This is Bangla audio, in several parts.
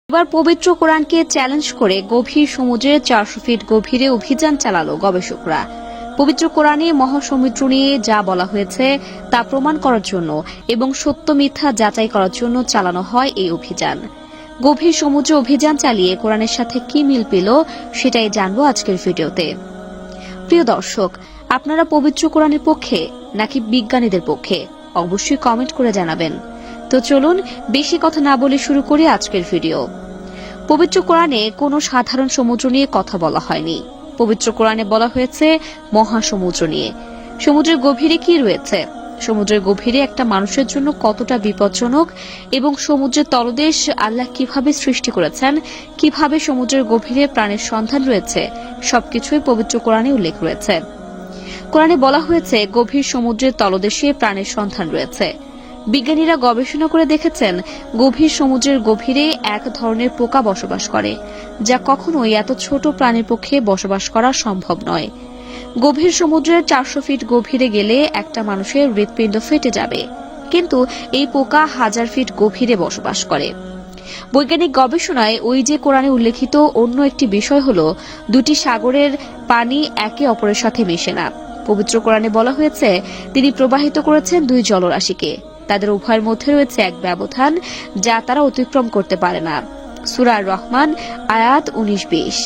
এবার পবিত্র কোরআনকে চ্যালেঞ্জ করে গভীর সমুদ্রে 400 ফিট গভীরে অভিযান চালালো গবেষকরা। পবিত্র কোরআনে মহাসমুদ্র নিয়ে যা বলা হয়েছে তা প্রমাণ করার জন্য এবং সত্য মিথ্যা যাচাই করার জন্য চালানো হয় এই অভিযান। গভীর সমুদ্রে অভিযান চালিয়ে কোরআনের সাথে কি মিল পেল সেটাই জানবো আজকের ভিডিওতে। প্রিয় দর্শক, আপনারা পবিত্র কোরআনের পক্ষে নাকি বিজ্ঞানীদের পক্ষে অবশ্যই কমেন্ট করে জানাবেন। তো চলুন বেশি কথা না বলে শুরু করি আজকের ভিডিও। পবিত্র কোরআনে কোনো সাধারণ সমুদ্র নিয়ে কথা বলা হয়নি। পবিত্র কোরআনে বলা হয়েছে মহাসমুদ্র নিয়ে। সমুদ্রের গভীরে কি রয়েছে, সমুদ্রের গভীরে একটা মানুষের জন্য কতটা বিপজ্জনক এবং সমুদ্রের তলদেশ আল্লাহ কিভাবে সৃষ্টি করেছেন, কিভাবে সমুদ্রের গভীরে প্রাণের সন্ধান রয়েছে, সবকিছুই পবিত্র কোরআনে উল্লেখ রয়েছে। কোরআনে বলা হয়েছে গভীর সমুদ্রের তলদেশে প্রাণের সন্ধান রয়েছে। বিজ্ঞানীরা গবেষণা করে দেখেছেন গভীর সমুদ্রের গভীরে এক ধরনের পোকা বসবাস করে, যা কখনোই এত ছোট প্রাণীর পক্ষে বসবাস করা সম্ভব নয়। গভীর সমুদ্রের 400 ফিট গভীরে গেলে একটা মানুষের হৃৎপিণ্ড ফেটে যাবে, কিন্তু এই পোকা 1000 ফিট গভীরে বসবাস করে। বৈজ্ঞানিক গবেষণায় ওই যে কোরআনে উল্লেখিত অন্য একটি বিষয় হল দুটি সাগরের পানি একে অপরের সাথে মেশে না। পবিত্র কোরআনে বলা হয়েছে তিনি প্রবাহিত করেছেন দুই জলরাশিকে, তাদের উভয়ের মধ্যে রয়েছে এক ব্যবধান যা তারা অতিক্রম করতে পারে না। সূরা আর-রহমান আয়াত 19-20।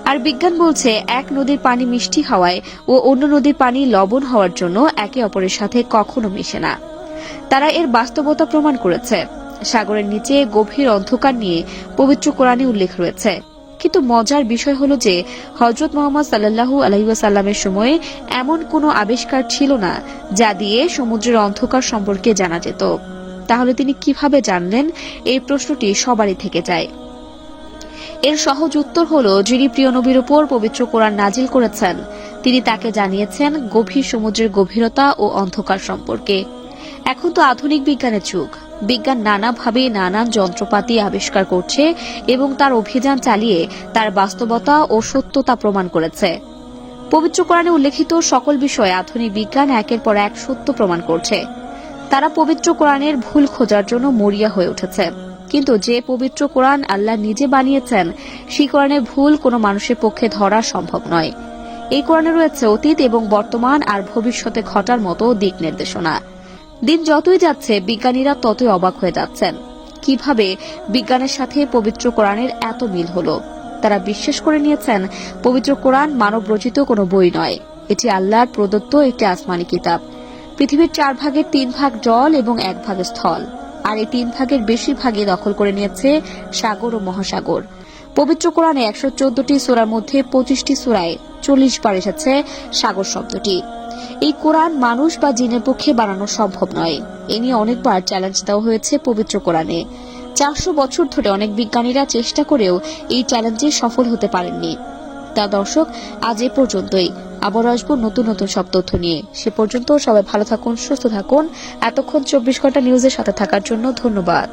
আর বিজ্ঞান বলছে এক নদীর পানি মিষ্টি হওয়ায় ও অন্য নদীর পানি লবণ হওয়ার জন্য একে অপরের সাথে কখনো মিশে না। তারা এর বাস্তবতা প্রমাণ করেছে। সাগরের নিচে গভীর অন্ধকার নিয়ে পবিত্র কোরআনে উল্লেখ রয়েছে। কিন্তু মজার বিষয় হলো যে হযরত মুহাম্মদ সাল্লাল্লাহু আলাইহি ওয়াসাল্লামের সময়ে এমন কোনো আবিষ্কার ছিল না যা দিয়ে সমুদ্রের অন্ধকার সম্পর্কে জানা যেত। তাহলে তিনি কিভাবে জানলেন, এই প্রশ্নটি সবারই থেকে যায়। এর সহজ উত্তর হলো যিনি প্রিয় নবীর উপর পবিত্র কোরআন নাজিল করেছেন তিনি তাকে জানিয়েছেন গভীর সমুদ্রের গভীরতা ও অন্ধকার সম্পর্কে। এখন তো আধুনিক বিজ্ঞানের যুগ। বিজ্ঞান নানাভাবে নানান যন্ত্রপাতি আবিষ্কার করছে এবং তার অভিযান চালিয়ে তার বাস্তবতা ও সত্যতা প্রমাণ করেছে। পবিত্র কোরআনে উল্লেখিত সকল বিষয়ে আধুনিক বিজ্ঞান একের পর এক সত্য প্রমাণ করছে। তারা পবিত্র কোরআনের ভুল খোঁজার জন্য মরিয়া হয়ে উঠেছে। কিন্তু যে পবিত্র কোরআন আল্লাহ নিজে বানিয়েছেন সেই কোরআনের ভুল কোনো মানুষের পক্ষে ধরা সম্ভব নয়। এই কোরআনে রয়েছে অতীত এবং বর্তমান আর ভবিষ্যতে ঘটার মতো দিক নির্দেশনা। দিন যতই যাচ্ছে বিজ্ঞানীরা ততই অবাক হয়ে যাচ্ছেন কিভাবে বিজ্ঞানের সাথে পবিত্র কোরআনের এত মিল হলো। তারা বিশ্বাস করে নিয়েছেন পবিত্র কোরআন মানব রচিত কোনো বই নয়, এটি আল্লাহর প্রদত্ত একটি আসমানি কিতাব। পৃথিবীর 4 ভাগের 3 ভাগ জল এবং 1 ভাগ স্থল, আর এই 3 ভাগের বেশিরভাগই দখল করে নিয়েছে সাগর ও মহাসাগর। পবিত্র কোরআনে 114টি সূরার মধ্যে 25টি সূরায় 40 বার এসেছে সাগর শব্দটি। এই কোরআন মানুষ বা জিনের পক্ষে বানানো সম্ভব নয়। এ নিয়ে অনেকবার চ্যালেঞ্জ দেওয়া হয়েছে পবিত্র কোরআনে। 400 বছর ধরে অনেক বিজ্ঞানীরা চেষ্টা করেও এই চ্যালেঞ্জে সফল হতে পারেননি। তা দর্শক, আজ এ পর্যন্তই। আবার আসবো নতুন নতুন সব তথ্য নিয়ে। সে পর্যন্ত সবাই ভালো থাকুন, সুস্থ থাকুন। এতক্ষণ 24 ঘন্টা নিউজের সাথে থাকার জন্য ধন্যবাদ।